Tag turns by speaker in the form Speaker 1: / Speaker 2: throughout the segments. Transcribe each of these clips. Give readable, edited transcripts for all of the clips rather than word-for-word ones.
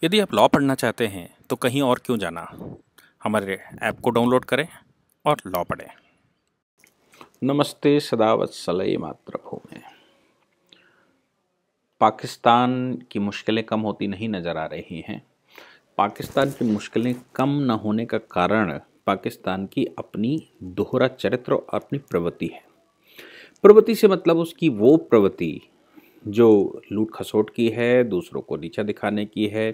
Speaker 1: यदि आप लॉ पढ़ना चाहते हैं तो कहीं और क्यों जाना, हमारे ऐप को डाउनलोड करें और लॉ पढ़ें।
Speaker 2: नमस्ते सदावत्सलय मातृभूमि। पाकिस्तान की मुश्किलें कम होती नहीं नज़र आ रही हैं। पाकिस्तान की मुश्किलें कम न होने का कारण पाकिस्तान की अपनी दोहरा चरित्र और अपनी प्रवृत्ति है। प्रवृत्ति से मतलब उसकी वो प्रवृत्ति जो लूट खसोट की है, दूसरों को नीचा दिखाने की है,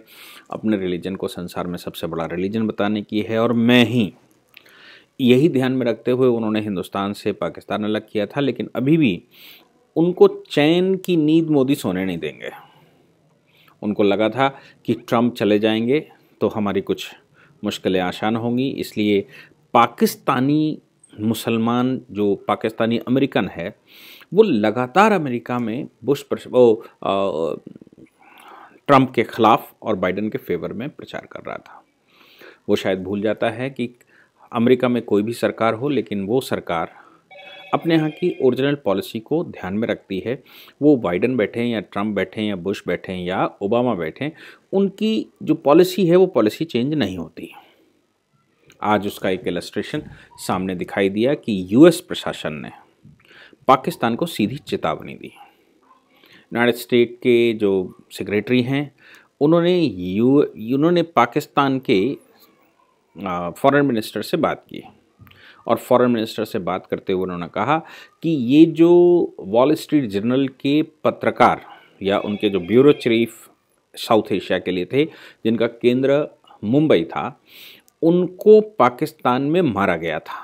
Speaker 2: अपने रिलीजन को संसार में सबसे बड़ा रिलीजन बताने की है और मैं ही, यही ध्यान में रखते हुए उन्होंने हिंदुस्तान से पाकिस्तान अलग किया था। लेकिन अभी भी उनको चैन की नींद मोदी सोने नहीं देंगे। उनको लगा था कि ट्रंप चले जाएंगे तो हमारी कुछ मुश्किलें आसान होंगी, इसलिए पाकिस्तानी मुसलमान जो पाकिस्तानी अमेरिकन है वो लगातार अमेरिका में ट्रंप के खिलाफ और बाइडेन के फेवर में प्रचार कर रहा था। वो शायद भूल जाता है कि अमेरिका में कोई भी सरकार हो, लेकिन वो सरकार अपने यहाँ की ओरिजिनल पॉलिसी को ध्यान में रखती है। वो बाइडेन बैठे या ट्रंप बैठे या बुश बैठे या ओबामा बैठे, उनकी जो पॉलिसी है वो पॉलिसी चेंज नहीं होती। आज उसका एक इलस्ट्रेशन सामने दिखाई दिया कि यूएस प्रशासन ने पाकिस्तान को सीधी चेतावनी दी। यूनाइटेड स्टेट के जो सेक्रेटरी हैं उन्होंने पाकिस्तान के फॉरेन मिनिस्टर से बात की और फॉरेन मिनिस्टर से बात करते हुए उन्होंने कहा कि ये जो वॉल स्ट्रीट जर्नल के पत्रकार या उनके जो ब्यूरो चीफ साउथ एशिया के लिए थे, जिनका केंद्र मुंबई था, उनको पाकिस्तान में मारा गया था।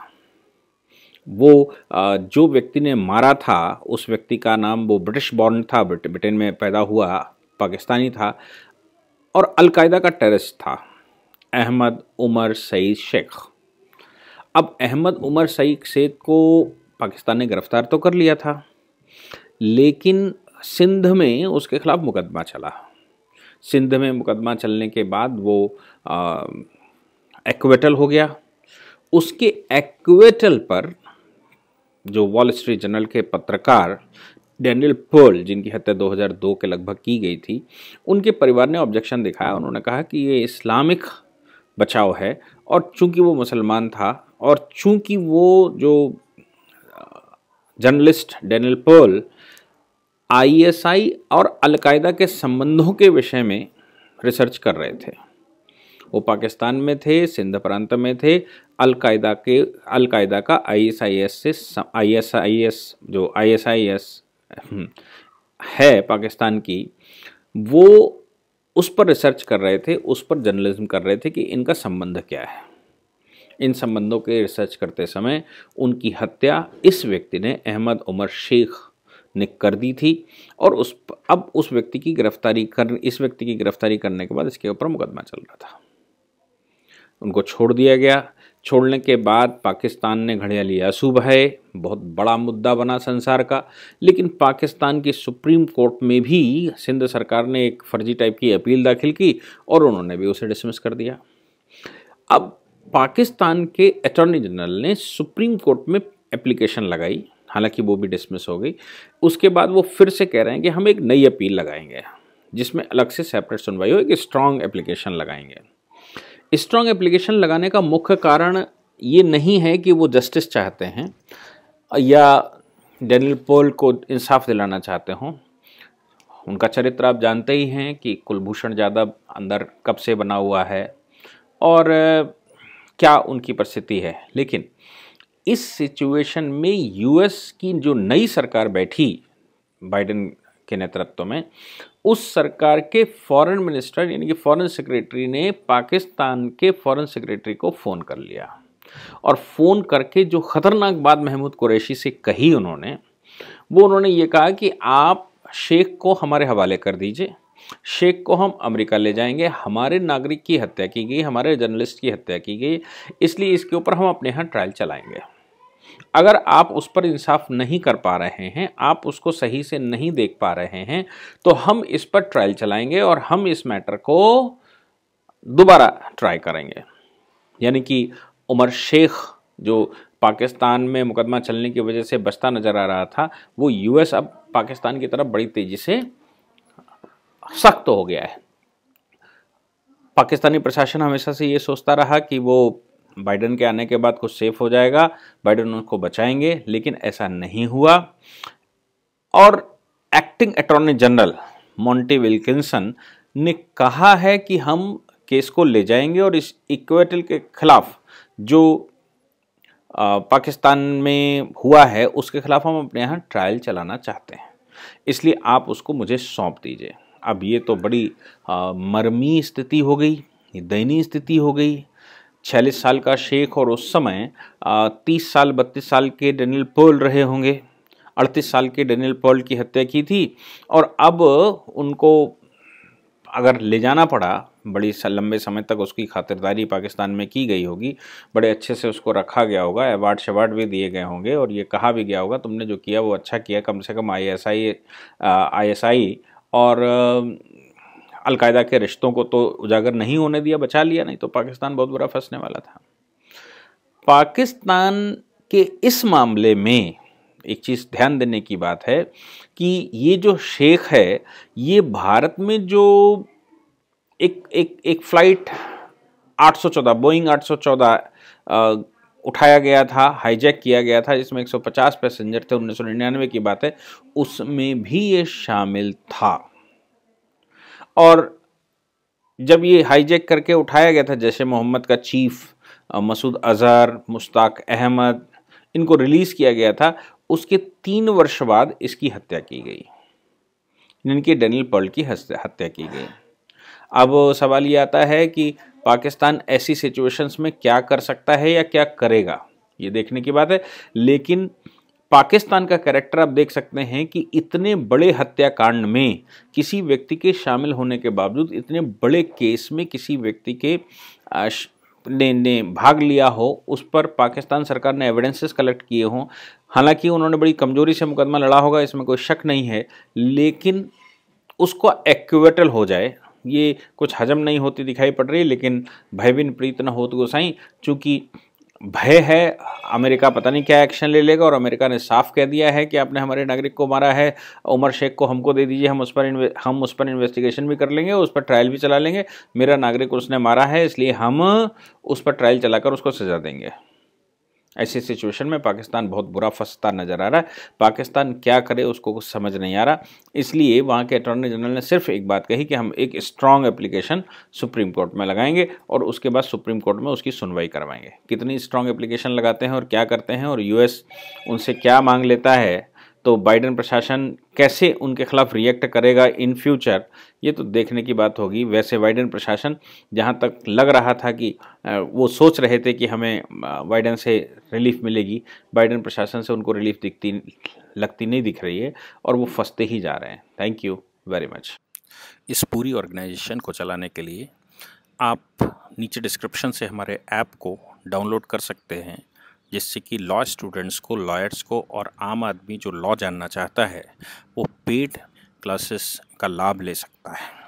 Speaker 2: वो जो व्यक्ति ने मारा था उस व्यक्ति का नाम, वो ब्रिटिश बॉर्न था, ब्रिटेन में पैदा हुआ, पाकिस्तानी था और अलकायदा का टेररिस्ट था, अहमद उमर सईद शेख। अब अहमद उमर सईद शेख को पाकिस्तान ने गिरफ्तार तो कर लिया था, लेकिन सिंध में उसके खिलाफ मुकदमा चला। सिंध में मुकदमा चलने के बाद वो एक्विटल हो गया। उसके एक्विटल पर जो वॉल स्ट्रीट जर्नल के पत्रकार डैनियल पर्ल, जिनकी हत्या 2002 के लगभग की गई थी, उनके परिवार ने ऑब्जेक्शन दिखाया। उन्होंने कहा कि ये इस्लामिक बचाव है और चूंकि वो मुसलमान था और चूंकि वो जो जर्नलिस्ट डैनियल पर्ल आईएसआई और अलकायदा के संबंधों के विषय में रिसर्च कर रहे थे, वो पाकिस्तान में थे, सिंध प्रांत में थे, अलकायदा का आईएसआईएस जो आईएसआईएस है पाकिस्तान की, वो उस पर रिसर्च कर रहे थे, उस पर जर्नलिज्म कर रहे थे कि इनका संबंध क्या है। इन संबंधों के रिसर्च करते समय उनकी हत्या इस व्यक्ति ने, अहमद उमर शेख ने कर दी थी और अब इस व्यक्ति की गिरफ्तारी करने के बाद इसके ऊपर मुकदमा चल रहा था। उनको छोड़ दिया गया। छोड़ने के बाद पाकिस्तान ने घड़ियाली आंसू बहाए, बहुत बड़ा मुद्दा बना संसार का। लेकिन पाकिस्तान की सुप्रीम कोर्ट में भी सिंध सरकार ने एक फर्जी टाइप की अपील दाखिल की और उन्होंने भी उसे डिसमिस कर दिया। अब पाकिस्तान के अटॉर्नी जनरल ने सुप्रीम कोर्ट में एप्लीकेशन लगाई, हालांकि वो भी डिसमिस हो गई। उसके बाद वो फिर से कह रहे हैं कि हम एक नई अपील लगाएंगे जिसमें अलग से सेपरेट सुनवाई हो, एक स्ट्रॉन्ग एप्लीकेशन लगाएंगे। स्ट्रॉन्ग एप्लीकेशन लगाने का मुख्य कारण ये नहीं है कि वो जस्टिस चाहते हैं या डैनियल पर्ल को इंसाफ दिलाना चाहते हों। उनका चरित्र आप जानते ही हैं कि कुलभूषण जाधव अंदर कब से बना हुआ है और क्या उनकी परिस्थिति है। लेकिन इस सिचुएशन में यूएस की जो नई सरकार बैठी बाइडेन के नेतृत्व में, उस सरकार के फॉरेन मिनिस्टर यानी कि फॉरेन सेक्रेटरी ने पाकिस्तान के फॉरेन सेक्रेटरी को फ़ोन कर लिया और फ़ोन करके जो ख़तरनाक बात महमूद कुरैशी से कही उन्होंने ये कहा कि आप शेख को हमारे हवाले कर दीजिए, शेख को हम अमेरिका ले जाएंगे, हमारे नागरिक की हत्या की गई, हमारे जर्नलिस्ट की हत्या की गई, इसलिए इसके ऊपर हम अपने यहाँ ट्रायल चलाएंगे। अगर आप उस पर इंसाफ नहीं कर पा रहे हैं, आप उसको सही से नहीं देख पा रहे हैं, तो हम इस पर ट्रायल चलाएंगे और हम इस मैटर को दोबारा ट्राई करेंगे। यानी कि उमर शेख जो पाकिस्तान में मुकदमा चलने की वजह से बचता नजर आ रहा था, वो यूएस अब पाकिस्तान की तरफ बड़ी तेजी से सख्त हो गया है। पाकिस्तानी प्रशासन हमेशा से ये सोचता रहा कि वो बाइडेन के आने के बाद कुछ सेफ हो जाएगा, बाइडेन उनको बचाएंगे, लेकिन ऐसा नहीं हुआ। और acting attorney general Monty Wilkinson ने कहा है कि हम केस को ले जाएंगे और इस इक्वेटल के खिलाफ जो पाकिस्तान में हुआ है उसके खिलाफ हम अपने यहाँ ट्रायल चलाना चाहते हैं, इसलिए आप उसको मुझे सौंप दीजिए। अब ये तो बड़ी मर्मी स्थिति हो गई, दयनीय स्थिति हो गई। 46 साल का शेख और उस समय 30 साल 32 साल के डेनियल पर्ल रहे होंगे, 38 साल के डेनियल पर्ल की हत्या की थी, और अब उनको अगर ले जाना पड़ा, बड़ी लंबे समय तक उसकी खातिरदारी पाकिस्तान में की गई होगी, बड़े अच्छे से उसको रखा गया होगा, अवार्ड शवार्ड भी दिए गए होंगे और ये कहा भी गया होगा तुमने जो किया वो अच्छा किया, कम से कम आईएसआई और अलकायदा के रिश्तों को तो उजागर नहीं होने दिया, बचा लिया, नहीं तो पाकिस्तान बहुत बुरा फंसने वाला था। पाकिस्तान के इस मामले में एक चीज़ ध्यान देने की बात है कि ये जो शेख है, ये भारत में जो एक फ्लाइट 814 बोइंग 814 उठाया गया था, हाईजैक किया गया था, जिसमें 150 पैसेंजर थे, 1999 की बात है, उसमें भी ये शामिल था। और जब ये हाईजैक करके उठाया गया था, जैसे मोहम्मद का चीफ मसूद अजहर, मुश्ताक अहमद, इनको रिलीज़ किया गया था, उसके 3 वर्ष बाद इसकी हत्या की गई, इनकी डेनियल पर्ल की हत्या की गई। अब सवाल ये आता है कि पाकिस्तान ऐसी सिचुएशंस में क्या कर सकता है या क्या करेगा, ये देखने की बात है। लेकिन पाकिस्तान का कैरेक्टर आप देख सकते हैं कि इतने बड़े हत्याकांड में किसी व्यक्ति के शामिल होने के बावजूद, इतने बड़े केस में किसी व्यक्ति के ने भाग लिया हो, उस पर पाकिस्तान सरकार ने एविडेंसेस कलेक्ट किए हों, हालांकि उन्होंने बड़ी कमजोरी से मुकदमा लड़ा होगा, इसमें कोई शक नहीं है, लेकिन उसको एक्विटल हो जाए, ये कुछ हजम नहीं होती दिखाई पड़ रही। लेकिन भय बिन प्रीत न होत गोसाई, चूँकि भय है अमेरिका पता नहीं क्या एक्शन ले लेगा, और अमेरिका ने साफ कह दिया है कि आपने हमारे नागरिक को मारा है, उमर शेख को हमको दे दीजिए, हम उस पर इन्वेस्टिगेशन भी कर लेंगे, उस पर ट्रायल भी चला लेंगे, मेरा नागरिक उसने मारा है इसलिए हम उस पर ट्रायल चलाकर उसको सजा देंगे। ऐसी सिचुएशन में पाकिस्तान बहुत बुरा फंसता नज़र आ रहा है। पाकिस्तान क्या करे उसको कुछ समझ नहीं आ रहा, इसलिए वहाँ के अटॉर्नी जनरल ने सिर्फ एक बात कही कि हम एक स्ट्रॉन्ग एप्लीकेशन सुप्रीम कोर्ट में लगाएंगे और उसके बाद सुप्रीम कोर्ट में उसकी सुनवाई करवाएंगे। कितनी स्ट्रॉन्ग एप्लीकेशन लगाते हैं और क्या करते हैं और यूएस उनसे क्या मांग लेता है, तो बाइडेन प्रशासन कैसे उनके खिलाफ रिएक्ट करेगा इन फ्यूचर, ये तो देखने की बात होगी। वैसे बाइडेन प्रशासन जहाँ तक लग रहा था कि वो सोच रहे थे कि हमें बाइडेन से रिलीफ मिलेगी, बाइडेन प्रशासन से उनको रिलीफ लगती नहीं दिख रही है और वो फंसते ही जा रहे हैं। Thank you very much.
Speaker 1: इस पूरी ऑर्गेनाइजेशन को चलाने के लिए आप नीचे डिस्क्रिप्शन से हमारे ऐप को डाउनलोड कर सकते हैं, जिससे कि लॉ स्टूडेंट्स को, लॉयर्स को और आम आदमी जो लॉ जानना चाहता है वो पेड क्लासेस का लाभ ले सकता है।